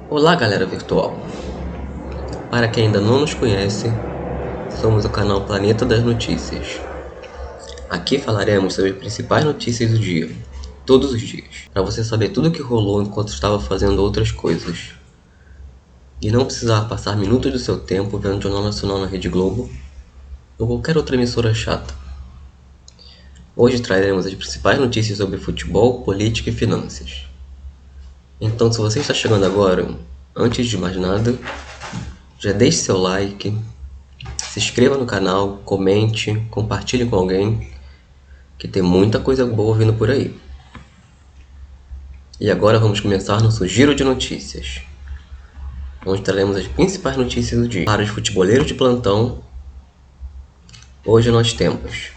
Olá, galera virtual! Para quem ainda não nos conhece, somos o canal Planeta das Notícias. Aqui falaremos sobre as principais notícias do dia, todos os dias, para você saber tudo o que rolou enquanto estava fazendo outras coisas. E não precisar passar minutos do seu tempo vendo o Jornal Nacional na Rede Globo ou qualquer outra emissora chata. Hoje traremos as principais notícias sobre futebol, política e finanças. Então, se você está chegando agora, antes de mais nada, já deixe seu like, se inscreva no canal, comente, compartilhe com alguém, que tem muita coisa boa vindo por aí. E agora vamos começar nosso giro de notícias, onde traremos as principais notícias do dia. Para os futeboleiros de plantão, hoje nós temos: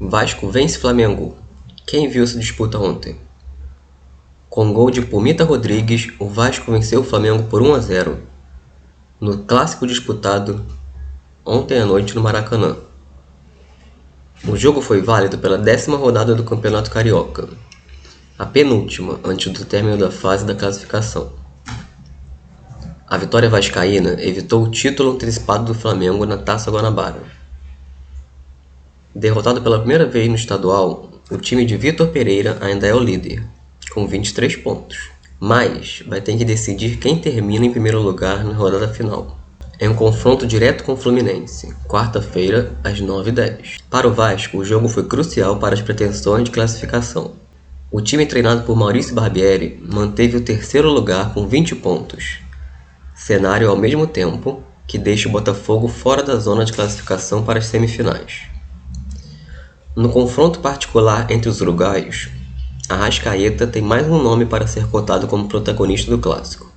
Vasco vence Flamengo. Quem viu essa disputa ontem? Com gol de Pumita Rodrigues, o Vasco venceu o Flamengo por 1-0 no clássico disputado ontem à noite no Maracanã. O jogo foi válido pela 10ª rodada do Campeonato Carioca, a penúltima antes do término da fase da classificação. A vitória vascaína evitou o título antecipado do Flamengo na Taça Guanabara. Derrotado pela primeira vez no estadual, o time de Vitor Pereira ainda é o líder, com 23 pontos, mas vai ter que decidir quem termina em primeiro lugar na rodada final. É um confronto direto com o Fluminense, quarta-feira, às 9h10. Para o Vasco, o jogo foi crucial para as pretensões de classificação. O time treinado por Maurício Barbieri manteve o terceiro lugar com 20 pontos, cenário ao mesmo tempo que deixa o Botafogo fora da zona de classificação para as semifinais. No confronto particular entre os uruguaios, Arrascaeta tem mais um nome para ser cotado como protagonista do clássico.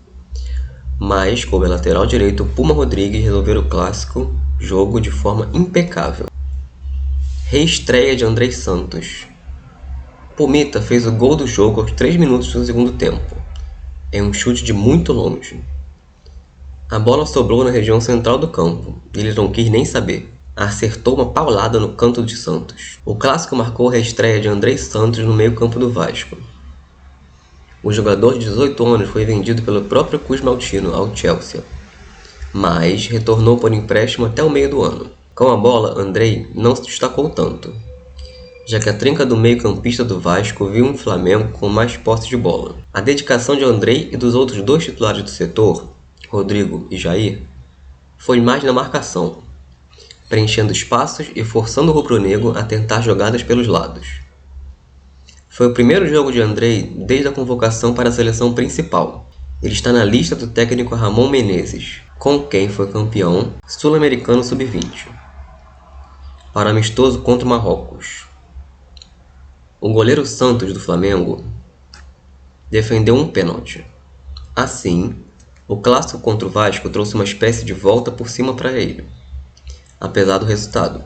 Mas, como lateral direito, Puma Rodrigues resolveu o clássico jogo de forma impecável. Reestreia de Andrei Santos. Pumita fez o gol do jogo aos 3 minutos do segundo tempo, em um chute de muito longe. A bola sobrou na região central do campo e ele não quis nem saber. Acertou uma paulada no canto de Santos. O clássico marcou a reestreia de Andrei Santos no meio-campo do Vasco. O jogador de 18 anos foi vendido pelo próprio Cruz Maltino ao Chelsea, mas retornou por empréstimo até o meio do ano. Com a bola, Andrei não se destacou tanto, já que a trinca do meio-campista do Vasco viu um Flamengo com mais posse de bola. A dedicação de Andrei e dos outros dois titulares do setor, Rodrigo e Jair, foi mais na marcação, preenchendo espaços e forçando o rubro-negro a tentar jogadas pelos lados. Foi o primeiro jogo de Andrei desde a convocação para a seleção principal. Ele está na lista do técnico Ramon Menezes, com quem foi campeão sul-americano sub-20, para amistoso contra o Marrocos. O goleiro Santos do Flamengo defendeu um pênalti. Assim, o clássico contra o Vasco trouxe uma espécie de volta por cima para ele, apesar do resultado.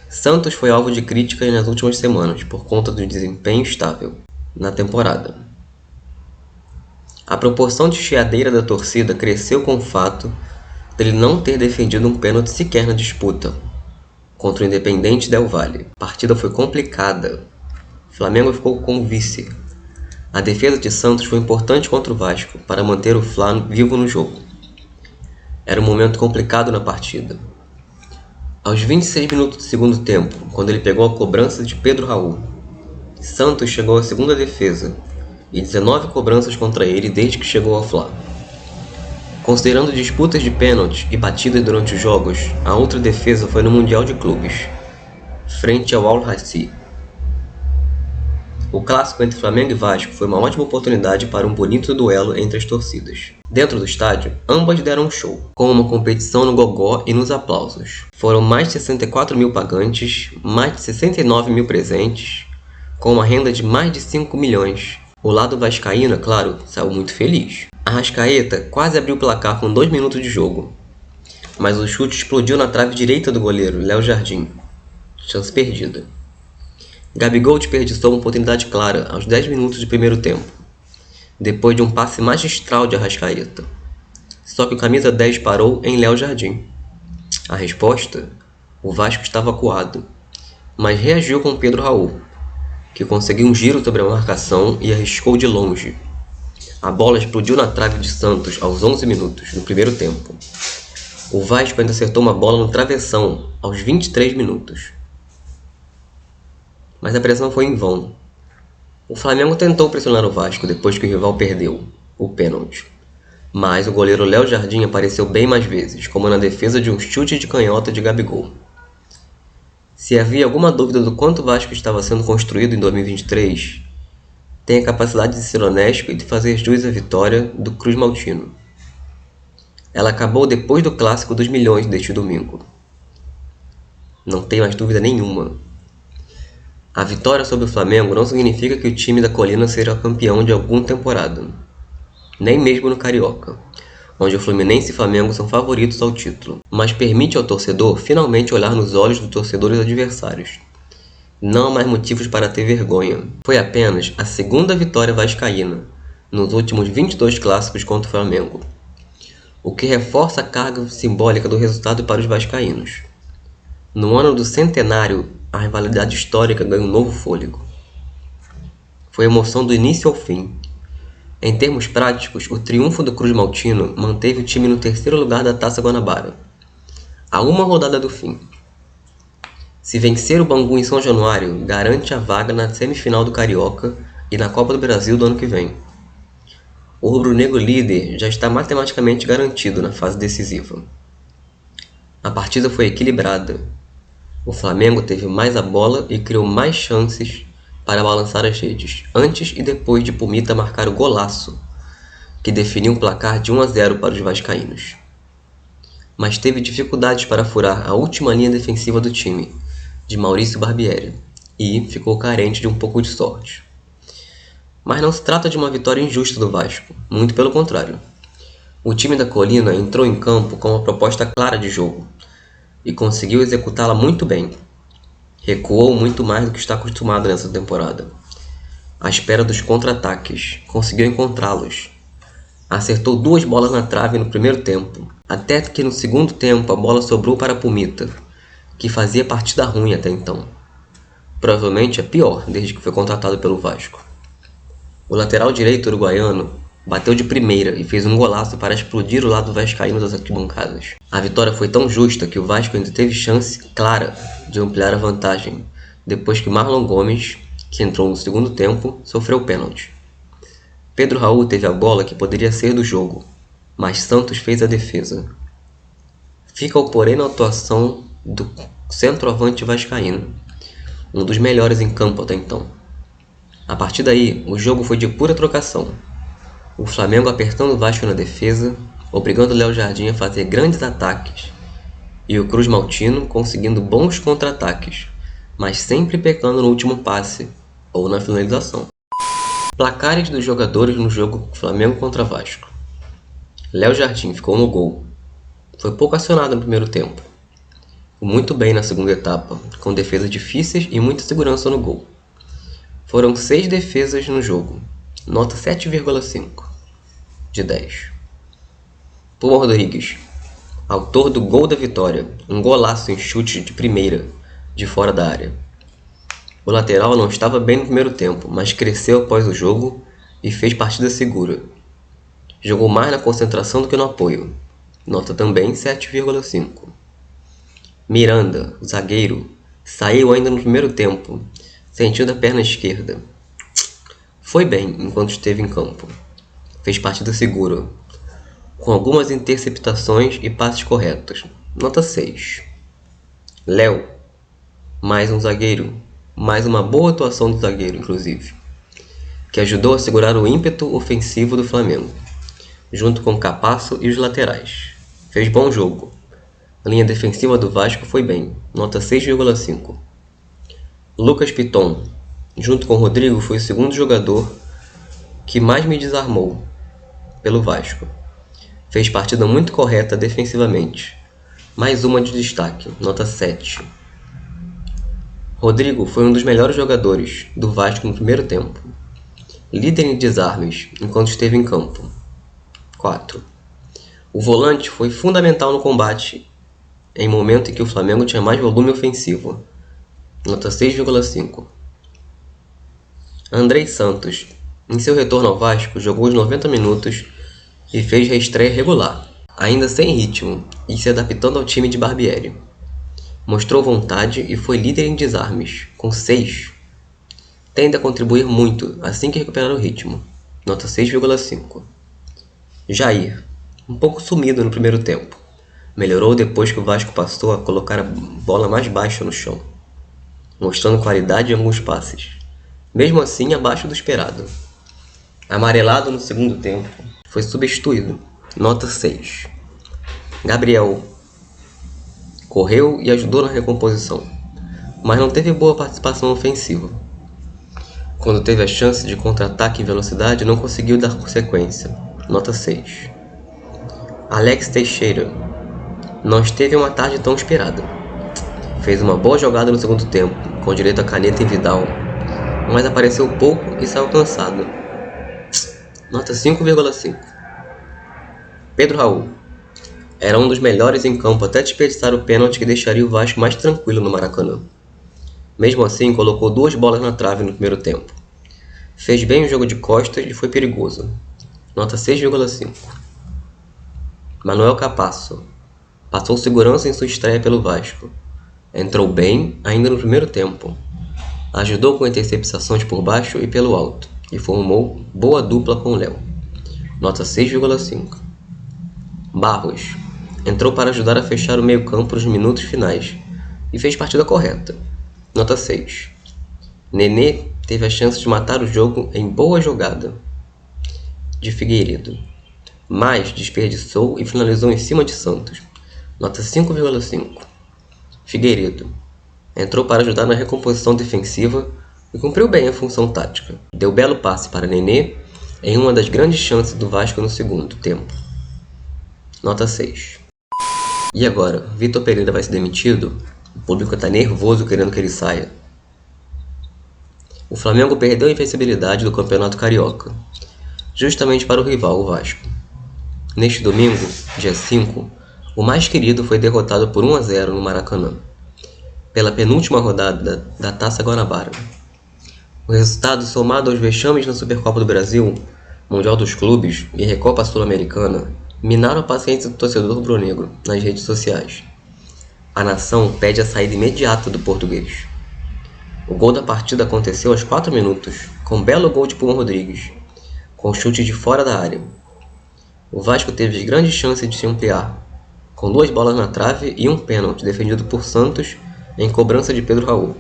Santos foi alvo de críticas nas últimas semanas por conta do desempenho estável na temporada. A proporção de chiadeira da torcida cresceu com o fato dele não ter defendido um pênalti sequer na disputa contra o Independente Del Valle. A partida foi complicada. O Flamengo ficou com o vice. A defesa de Santos foi importante contra o Vasco para manter o Fla vivo no jogo. Era um momento complicado na partida. Aos 26 minutos do segundo tempo, quando ele pegou a cobrança de Pedro Raul, Santos chegou à segunda defesa e 19 cobranças contra ele desde que chegou ao Fla. Considerando disputas de pênaltis e batidas durante os jogos, a outra defesa foi no Mundial de Clubes, frente ao Al-Racci. O clássico entre Flamengo e Vasco foi uma ótima oportunidade para um bonito duelo entre as torcidas. Dentro do estádio, ambas deram um show, com uma competição no gogó e nos aplausos. Foram mais de 64 mil pagantes, mais de 69 mil presentes, com uma renda de mais de 5 milhões. O lado vascaíno, claro, saiu muito feliz. Arrascaeta quase abriu o placar com 2 minutos de jogo, mas o chute explodiu na trave direita do goleiro, Léo Jardim. Chance perdida. Gabigol desperdiçou uma oportunidade clara aos 10 minutos do primeiro tempo, depois de um passe magistral de Arrascaeta. Só que o camisa 10 parou em Léo Jardim. A resposta? O Vasco estava acuado, mas reagiu com Pedro Raul, que conseguiu um giro sobre a marcação e arriscou de longe. A bola explodiu na trave de Santos aos 11 minutos do primeiro tempo. O Vasco ainda acertou uma bola no travessão aos 23 minutos. Mas a pressão foi em vão. O Flamengo tentou pressionar o Vasco depois que o rival perdeu o pênalti. Mas o goleiro Léo Jardim apareceu bem mais vezes, como na defesa de um chute de canhota de Gabigol. Se havia alguma dúvida do quanto o Vasco estava sendo construído em 2023, tem a capacidade de ser honesto e de fazer jus à vitória do Cruz Maltino. Ela acabou depois do clássico dos milhões deste domingo. Não tem mais dúvida nenhuma. A vitória sobre o Flamengo não significa que o time da Colina será campeão de alguma temporada, nem mesmo no Carioca, onde o Fluminense e o Flamengo são favoritos ao título, mas permite ao torcedor finalmente olhar nos olhos dos torcedores adversários. Não há mais motivos para ter vergonha. Foi apenas a segunda vitória vascaína nos últimos 22 clássicos contra o Flamengo, o que reforça a carga simbólica do resultado para os vascaínos. No ano do centenário, a rivalidade histórica ganha um novo fôlego. Foi emoção do início ao fim. Em termos práticos, o triunfo do Cruz Maltino manteve o time no terceiro lugar da Taça Guanabara, a uma rodada do fim. Se vencer o Bangu em São Januário, garante a vaga na semifinal do Carioca e na Copa do Brasil do ano que vem. O rubro-negro líder já está matematicamente garantido na fase decisiva. A partida foi equilibrada. O Flamengo teve mais a bola e criou mais chances para balançar as redes, antes e depois de Pumita marcar o golaço, que definiu um placar de 1-0 para os vascaínos. Mas teve dificuldades para furar a última linha defensiva do time, de Maurício Barbieri, e ficou carente de um pouco de sorte. Mas não se trata de uma vitória injusta do Vasco, muito pelo contrário. O time da Colina entrou em campo com uma proposta clara de jogo, e conseguiu executá-la muito bem. Recuou muito mais do que está acostumado nessa temporada. À espera dos contra-ataques, conseguiu encontrá-los. Acertou 2 bolas na trave no primeiro tempo, até que no segundo tempo a bola sobrou para Pumita, que fazia partida ruim até então. Provavelmente a pior desde que foi contratado pelo Vasco. O lateral direito uruguaiano bateu de primeira e fez um golaço para explodir o lado vascaíno das arquibancadas. A vitória foi tão justa que o Vasco ainda teve chance clara de ampliar a vantagem, depois que Marlon Gomes, que entrou no segundo tempo, sofreu o pênalti. Pedro Raul teve a bola que poderia ser do jogo, mas Santos fez a defesa. Fica o porém na atuação do centroavante vascaíno, um dos melhores em campo até então. A partir daí, o jogo foi de pura trocação. O Flamengo apertando o Vasco na defesa, obrigando o Léo Jardim a fazer grandes ataques, e o Cruz Maltino conseguindo bons contra-ataques, mas sempre pecando no último passe ou na finalização. Placares dos jogadores no jogo Flamengo contra Vasco. Léo Jardim ficou no gol. Foi pouco acionado no primeiro tempo. Muito bem na segunda etapa, com defesas difíceis e muita segurança no gol. Foram 6 defesas no jogo, nota 7,5 de 10. Puma Rodrigues, autor do gol da vitória, um golaço em chute de primeira, de fora da área. O lateral não estava bem no primeiro tempo, mas cresceu após o jogo e fez partida segura. Jogou mais na concentração do que no apoio, nota também 7,5. Miranda, zagueiro, saiu ainda no primeiro tempo, sentiu da perna esquerda. Foi bem enquanto esteve em campo. Fez partida segura, com algumas interceptações e passes corretos. Nota 6. Léo, mais um zagueiro, mais uma boa atuação do zagueiro, inclusive, que ajudou a segurar o ímpeto ofensivo do Flamengo, junto com Capasso e os laterais. Fez bom jogo. A linha defensiva do Vasco foi bem, nota 6,5. Lucas Piton, junto com Rodrigo, foi o segundo jogador que mais me desarmou pelo Vasco. Fez partida muito correta defensivamente. Mais uma de destaque, nota 7. Rodrigo foi um dos melhores jogadores do Vasco no primeiro tempo. Líder em desarmes enquanto esteve em campo. 4. O volante foi fundamental no combate em momento em que o Flamengo tinha mais volume ofensivo. Nota 6,5. Andrei Santos Em seu retorno ao Vasco, jogou os 90 minutos e fez reestreia regular, ainda sem ritmo e se adaptando ao time de Barbieri. Mostrou vontade e foi líder em desarmes, com 6. Tende a contribuir muito assim que recuperar o ritmo, nota 6,5. Jair, um pouco sumido no primeiro tempo. Melhorou depois que o Vasco passou a colocar a bola mais baixa no chão, mostrando qualidade em alguns passes, mesmo assim abaixo do esperado. Amarelado no segundo tempo, foi substituído, nota 6. Gabriel correu e ajudou na recomposição, mas não teve boa participação ofensiva. Quando teve a chance de contra-ataque em velocidade, não conseguiu dar sequência, nota 6. Alex Teixeira não esteve uma tarde tão esperada. Fez uma boa jogada no segundo tempo, com direito a caneta em Vidal, mas apareceu pouco e saiu cansado, nota 5,5. Pedro Raul era um dos melhores em campo até desperdiçar o pênalti que deixaria o Vasco mais tranquilo no Maracanã. Mesmo assim, colocou 2 bolas na trave no primeiro tempo. Fez bem o jogo de costas e foi perigoso, nota 6,5. Manuel Capasso passou segurança em sua estreia pelo Vasco. Entrou bem ainda no primeiro tempo. Ajudou com interceptações por baixo e pelo alto e formou boa dupla com o Léo, nota 6,5. Barros entrou para ajudar a fechar o meio-campo nos minutos finais e fez partida correta, nota 6. Nenê teve a chance de matar o jogo em boa jogada de Figueiredo, mas desperdiçou e finalizou em cima de Santos, nota 5,5. Figueiredo entrou para ajudar na recomposição defensiva e cumpriu bem a função tática. Deu belo passe para Nenê em uma das grandes chances do Vasco no segundo tempo, nota 6. E agora, Vitor Pereira vai ser demitido? O público está nervoso querendo que ele saia. O Flamengo perdeu a invencibilidade do Campeonato Carioca, justamente para o rival, o Vasco. Neste domingo, dia 5, o mais querido foi derrotado por 1-0 no Maracanã, pela penúltima rodada da Taça Guanabara. O resultado, somado aos vexames na Supercopa do Brasil, Mundial dos Clubes e Recopa Sul-Americana, minaram a paciência do torcedor rubro-negro nas redes sociais. A nação pede a saída imediata do português. O gol da partida aconteceu aos 4 minutos, com um belo gol de Puma Rodrigues, com chute de fora da área. O Vasco teve grandes chances de se ampliar, com 2 bolas na trave e um pênalti defendido por Santos em cobrança de Pedro Raul.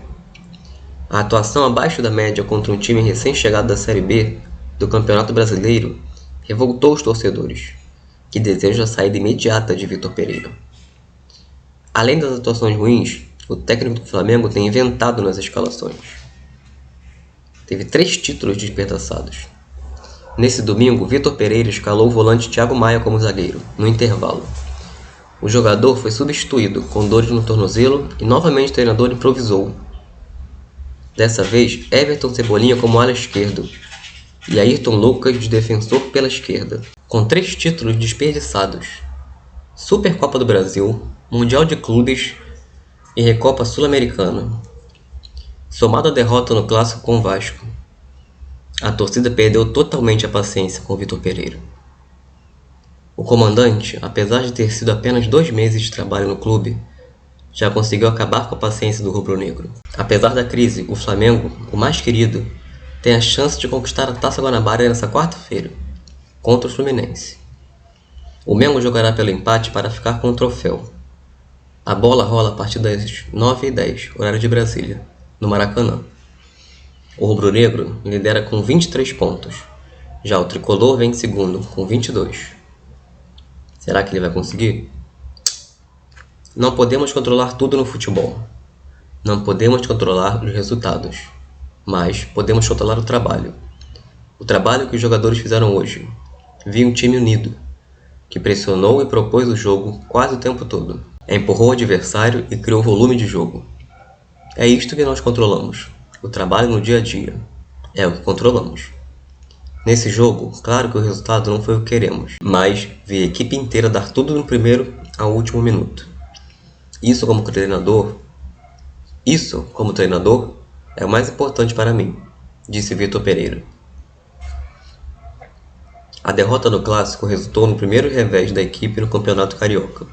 A atuação abaixo da média contra um time recém-chegado da Série B do Campeonato Brasileiro revoltou os torcedores, que desejam a saída imediata de Vitor Pereira. Além das atuações ruins, o técnico do Flamengo tem inventado nas escalações. Teve 3 títulos despedaçados. Nesse domingo, Vitor Pereira escalou o volante Thiago Maia como zagueiro, no intervalo. O jogador foi substituído com dores no tornozelo e novamente o treinador improvisou. Dessa vez, Everton Cebolinha como ala esquerdo e Ayrton Lucas de defensor pela esquerda. Com 3 títulos desperdiçados: Supercopa do Brasil, Mundial de Clubes e Recopa Sul-Americana, somado à derrota no Clássico com o Vasco, a torcida perdeu totalmente a paciência com Vitor Pereira. O comandante, apesar de ter sido apenas 2 meses de trabalho no clube, já conseguiu acabar com a paciência do rubro-negro. Apesar da crise, o Flamengo, o mais querido, tem a chance de conquistar a Taça Guanabara nesta quarta-feira, contra o Fluminense. O Mengo jogará pelo empate para ficar com o troféu. A bola rola a partir das 9h10, horário de Brasília, no Maracanã. O rubro-negro lidera com 23 pontos. Já o tricolor vem em segundo, com 22. Será que ele vai conseguir? Não podemos controlar tudo no futebol. Não podemos controlar os resultados. Mas podemos controlar o trabalho. O trabalho que os jogadores fizeram hoje. Vi um time unido, que pressionou e propôs o jogo quase o tempo todo. Empurrou o adversário e criou volume de jogo. É isto que nós controlamos. O trabalho no dia a dia. É o que controlamos. Nesse jogo, claro que o resultado não foi o que queremos, mas vi a equipe inteira dar tudo no primeiro ao último minuto. Isso como treinador, é o mais importante para mim, disse Vitor Pereira. A derrota no clássico resultou no primeiro revés da equipe no Campeonato Carioca,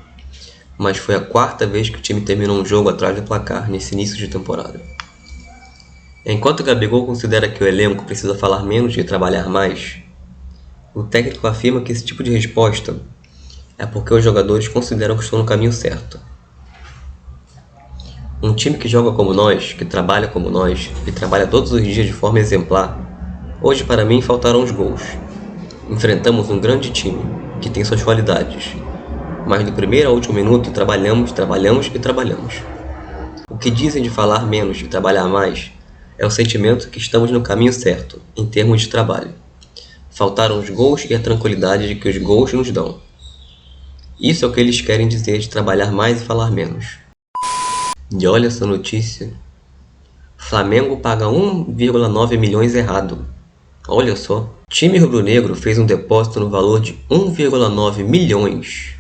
mas foi a quarta vez que o time terminou um jogo atrás do placar nesse início de temporada. Enquanto Gabigol considera que o elenco precisa falar menos e trabalhar mais, o técnico afirma que esse tipo de resposta é porque os jogadores consideram que estão no caminho certo. Um time que joga como nós, que trabalha como nós e trabalha todos os dias de forma exemplar, hoje para mim faltaram os gols. Enfrentamos um grande time, que tem suas qualidades, mas do primeiro ao último minuto trabalhamos. O que dizem de falar menos e trabalhar mais é o sentimento que estamos no caminho certo, em termos de trabalho. Faltaram os gols e a tranquilidade de que os gols nos dão. Isso é o que eles querem dizer de trabalhar mais e falar menos. E olha essa notícia. Flamengo paga 1,9 milhões errado. Olha só. Time rubro-negro fez um depósito no valor de 1,9 milhões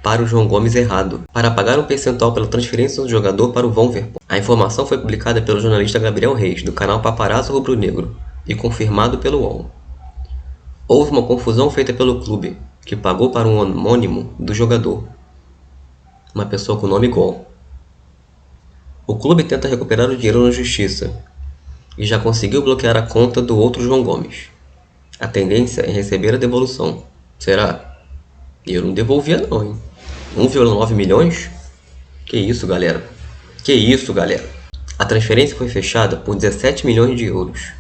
para o João Gomes errado, para pagar um percentual pela transferência do jogador para o Wolverhampton. A informação foi publicada pelo jornalista Gabriel Reis, do canal Paparazzo Rubro-Negro, e confirmado pelo UOL. Houve uma confusão feita pelo clube, que pagou para um homônimo do jogador, uma pessoa com nome igual. O clube tenta recuperar o dinheiro na justiça, e já conseguiu bloquear a conta do outro João Gomes. A tendência é receber a devolução. Será? Eu não devolvia não, hein? 1,9 milhões? Que isso, galera? Que isso, galera? A transferência foi fechada por 17 milhões de euros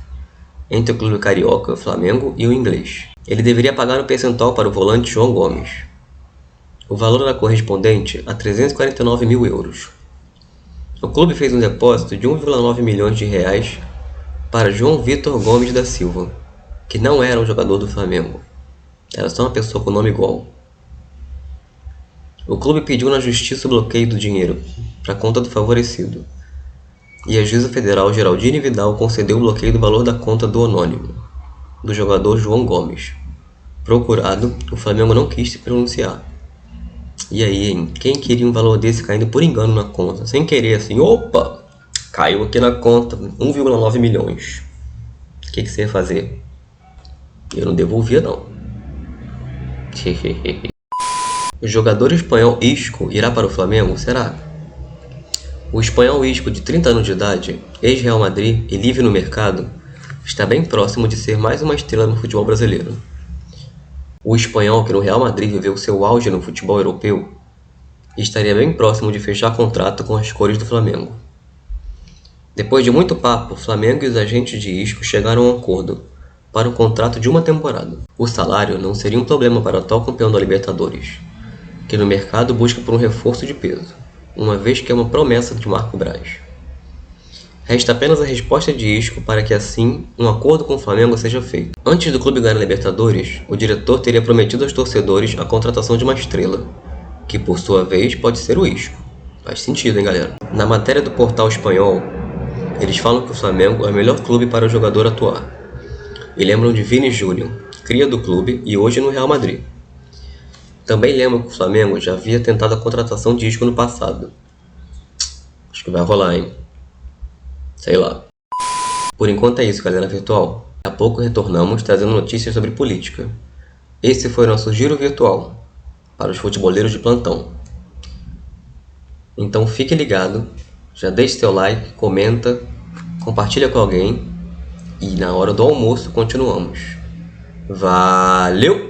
entre o clube carioca, Flamengo e o inglês. Ele deveria pagar um percentual para o volante João Gomes. O valor era correspondente a 349 mil euros. O clube fez um depósito de 1,9 milhões de reais para João Vitor Gomes da Silva, que não era um jogador do Flamengo. Era só uma pessoa com nome igual. O clube pediu na justiça o bloqueio do dinheiro para a conta do favorecido, e a juíza federal Geraldine Vidal concedeu o bloqueio do valor da conta do anônimo, do jogador João Gomes. Procurado, o Flamengo não quis se pronunciar. E aí, hein? Quem queria um valor desse caindo por engano na conta? Sem querer, assim, opa! Caiu aqui na conta, 1,9 milhões. O que você ia fazer? Eu não devolvia, não. O jogador espanhol Isco irá para o Flamengo? Será? O espanhol Isco, de 30 anos de idade, ex-Real Madrid e livre no mercado, está bem próximo de ser mais uma estrela no futebol brasileiro. O espanhol, que no Real Madrid viveu seu auge no futebol europeu, estaria bem próximo de fechar contrato com as cores do Flamengo. Depois de muito papo, o Flamengo e os agentes de Isco chegaram a um acordo para um contrato de uma temporada. O salário não seria um problema para o atual campeão da Libertadores, que no mercado busca por um reforço de peso, uma vez que é uma promessa de Marco Braz. Resta apenas a resposta de Isco para que assim um acordo com o Flamengo seja feito. Antes do clube ganhar a Libertadores, o diretor teria prometido aos torcedores a contratação de uma estrela, que por sua vez pode ser o Isco. Faz sentido, hein, galera? Na matéria do portal espanhol, eles falam que o Flamengo é o melhor clube para o jogador atuar, e lembram de Vini Júnior, cria do clube e hoje no Real Madrid. Também lembram que o Flamengo já havia tentado a contratação de Isco no passado. Acho que vai rolar, hein? Sei lá. Por enquanto é isso, galera virtual. Daqui a pouco retornamos trazendo notícias sobre política. Esse foi o nosso giro virtual para os futeboleiros de plantão. Então fique ligado, já deixe seu like, comenta, compartilha com alguém e na hora do almoço continuamos. Valeu!